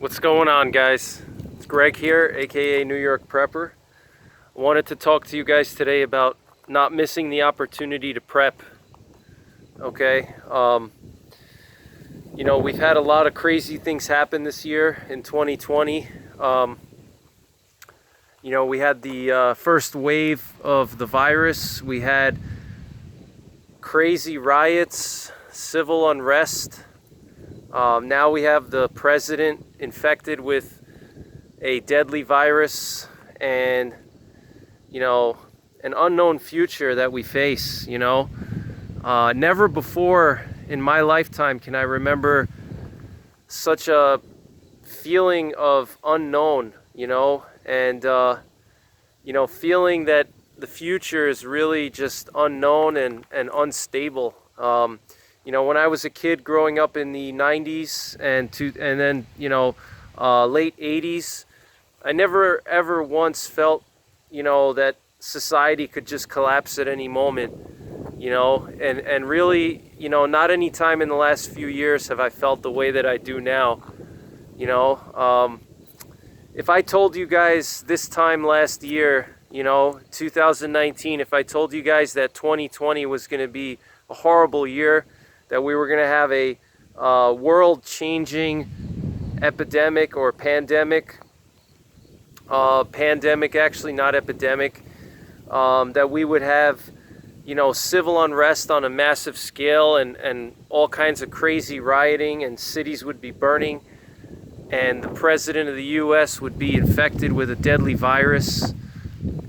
What's going on, guys? It's Greg here, aka New York Prepper. I wanted to talk to you guys today about not missing the opportunity to prep. Okay, we've had a lot of crazy things happen this year in 2020. We had the first wave of the virus. We had crazy riots, civil unrest. Now we have the president infected with a deadly virus and, an unknown future that we face, Never before in my lifetime can I remember such a feeling of unknown, and, feeling that the future is really just unknown and unstable. When I was a kid growing up in the 90s and then late 80s, I never ever once felt, that society could just collapse at any moment, and really, not any time in the last few years have I felt the way that I do now. If I told you guys this time last year, 2019, if I told you guys that 2020 was going to be a horrible year, that we were going to have a world-changing epidemic or pandemic, actually, not epidemic, that we would have, civil unrest on a massive scale and all kinds of crazy rioting, and cities would be burning, and the president of the U.S. would be infected with a deadly virus.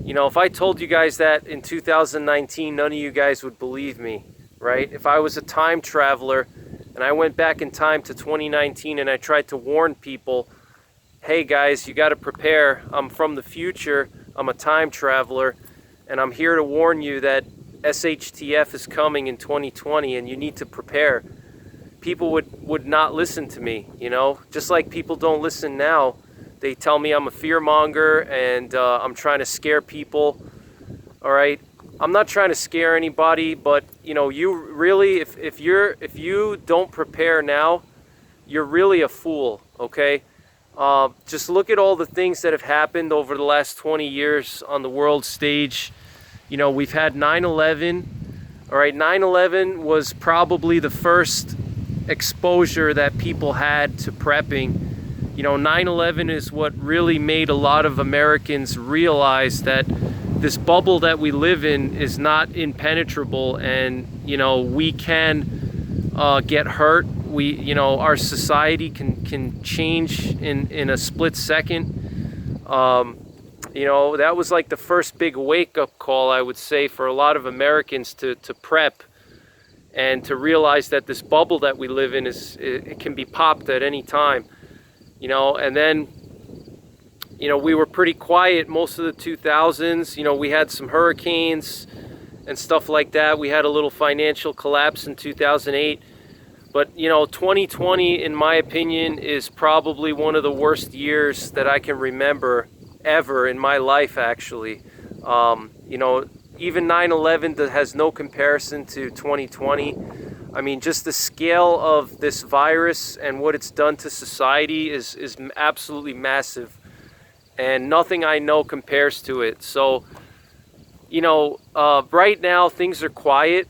If I told you guys that in 2019, none of you guys would believe me. Right? If I was a time traveler and I went back in time to 2019 and I tried to warn people, hey guys, you got to prepare. I'm from the future. I'm a time traveler, and I'm here to warn you that SHTF is coming in 2020 and you need to prepare. People would not listen to me, just like people don't listen now. They tell me I'm a fearmonger and I'm trying to scare people. All right. I'm not trying to scare anybody, but you really, if you don't prepare now, you're really a fool. Okay, just look at all the things that have happened over the last 20 years on the world stage. We've had 9/11. All right, 9/11 was probably the first exposure that people had to prepping. 9/11 is what really made a lot of Americans realize that this bubble that we live in is not impenetrable, and we can get hurt. Our society can change in a split second. That was like the first big wake-up call, I would say, for a lot of Americans to prep and to realize that this bubble that we live in it can be popped at any time. And then we were pretty quiet most of the 2000s. We had some hurricanes and stuff like that. We had a little financial collapse in 2008. But, 2020, in my opinion, is probably one of the worst years that I can remember ever in my life, actually. Even 9/11 has no comparison to 2020. I mean, just the scale of this virus and what it's done to society is absolutely massive. And nothing I know compares to it. So, right now things are quiet.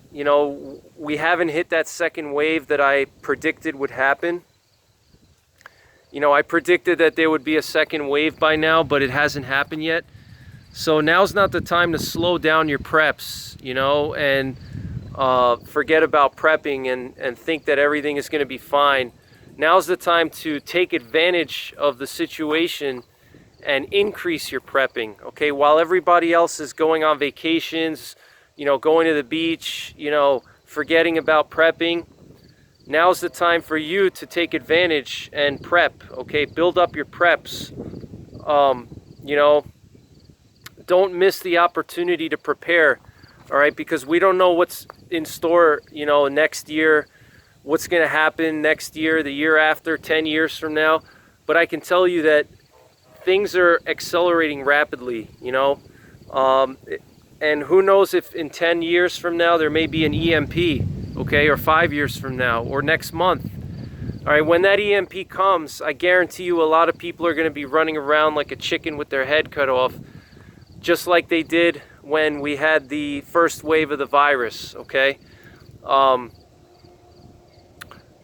We haven't hit that second wave that I predicted would happen. I predicted that there would be a second wave by now, but it hasn't happened yet. So now's not the time to slow down your preps, and forget about prepping and think that everything is going to be fine. Now's the time to take advantage of the situation and increase your prepping, okay? While everybody else is going on vacations, going to the beach, forgetting about prepping, now's the time for you to take advantage and prep, okay? Build up your preps. Don't miss the opportunity to prepare, all right? Because we don't know what's in store, next year, what's going to happen next year, the year after, 10 years from now. But I can tell you that things are accelerating rapidly, and who knows if in 10 years from now there may be an EMP, okay, or 5 years from now, or next month. All right, when that EMP comes, I guarantee you a lot of people are going to be running around like a chicken with their head cut off, just like they did when we had the first wave of the virus, okay?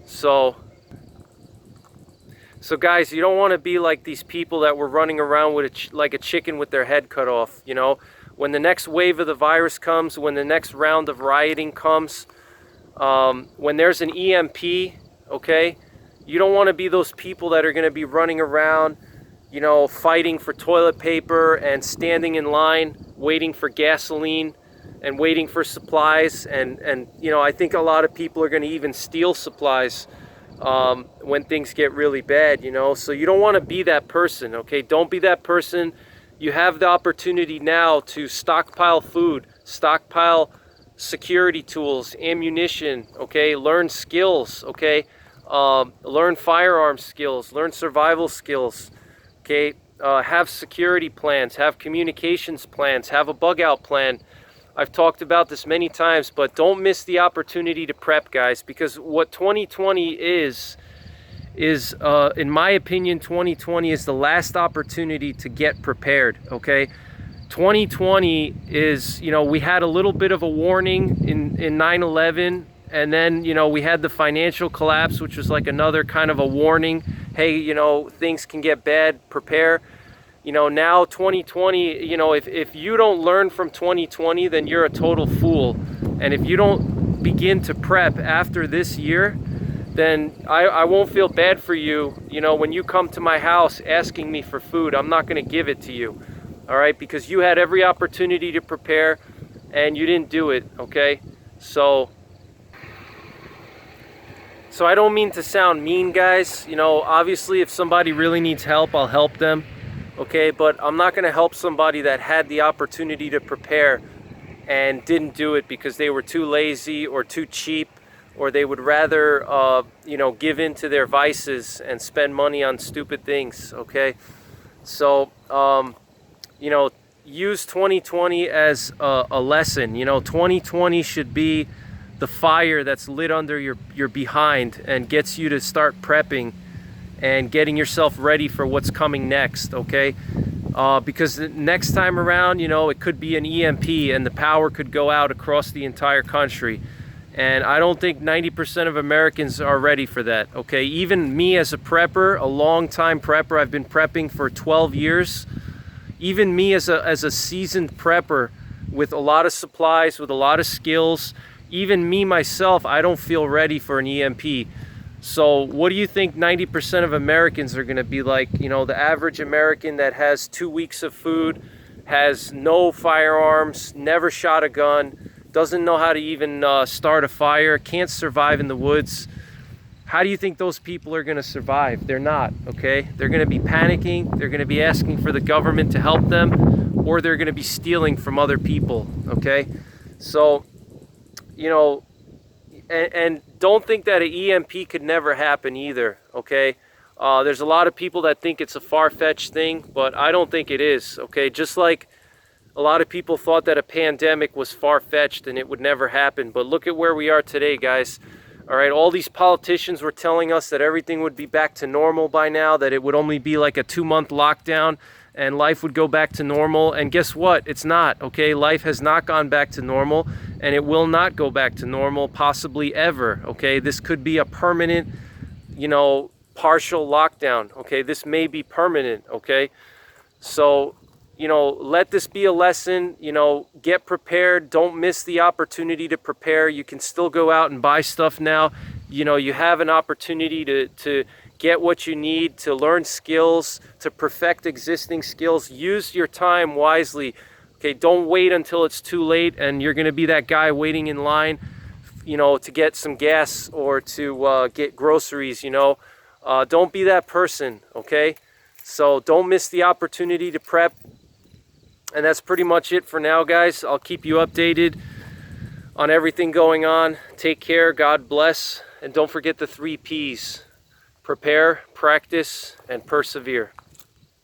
So guys, you don't want to be like these people that were running around with like a chicken with their head cut off, you know? When the next wave of the virus comes, when the next round of rioting comes, when there's an EMP, okay, you don't want to be those people that are going to be running around, you know, fighting for toilet paper and standing in line, waiting for gasoline and waiting for supplies. And you know, I think a lot of people are going to even steal supplies when things get really bad, you know. So you don't want to be that person, okay? Don't be that person. You have the opportunity now to stockpile food, stockpile security tools, ammunition, okay? Learn skills, okay? Learn firearm skills, learn survival skills, okay? Have security plans, have communications plans, have a bug out plan. I've talked about this many times, but don't miss the opportunity to prep, guys, because what 2020 is in my opinion, 2020 is the last opportunity to get prepared, okay? 2020 is, you know, we had a little bit of a warning in 9/11, and then, you know, we had the financial collapse, which was like another kind of a warning. Hey, you know, things can get bad, prepare. You know, now 2020, you know, if you don't learn from 2020, then you're a total fool. And if you don't begin to prep after this year, then I won't feel bad for you. You know, when you come to my house asking me for food, I'm not going to give it to you. All right, because you had every opportunity to prepare and you didn't do it, okay? So I don't mean to sound mean, guys. You know, obviously if somebody really needs help, I'll help them, okay? But I'm not going to help somebody that had the opportunity to prepare and didn't do it because they were too lazy or too cheap, or they would rather, you know, give in to their vices and spend money on stupid things, okay? So, you know, use 2020 as a lesson. You know, 2020 should be the fire that's lit under your behind and gets you to start prepping and getting yourself ready for what's coming next, okay? Because next time around, you know, it could be an EMP and the power could go out across the entire country. And I don't think 90% of Americans are ready for that, okay? Even me as a prepper, a long-time prepper, I've been prepping for 12 years. Even me as a seasoned prepper with a lot of supplies, with a lot of skills, even me myself, I don't feel ready for an EMP. So what do you think 90% of Americans are gonna be like? You know, the average American that has 2 weeks of food, has no firearms, never shot a gun, doesn't know how to even start a fire, can't survive in the woods. How do you think those people are going to survive? They're not, okay? They're going to be panicking, they're going to be asking for the government to help them, or they're going to be stealing from other people, okay? So, you know, and don't think that an EMP could never happen either, okay? There's a lot of people that think it's a far-fetched thing, but I don't think it is, okay? Just like a lot of people thought that a pandemic was far-fetched and it would never happen. But look at where we are today, guys. All right, all these politicians were telling us that everything would be back to normal by now, that it would only be like a 2-month lockdown and life would go back to normal. And guess what? It's not, okay? Life has not gone back to normal, and it will not go back to normal possibly ever, okay? This could be a permanent, you know, partial lockdown, okay? This may be permanent, okay? So, you know, let this be a lesson. You know, get prepared. Don't miss the opportunity to prepare. You can still go out and buy stuff now. You know, you have an opportunity to get what you need, to learn skills, to perfect existing skills. Use your time wisely. Okay, don't wait until it's too late and you're going to be that guy waiting in line, you know, to get some gas or to get groceries, you know. Don't be that person, okay? So don't miss the opportunity to prep. And that's pretty much it for now, guys. I'll keep you updated on everything going on. Take care, God bless, and don't forget the 3 Ps: prepare, practice, and persevere.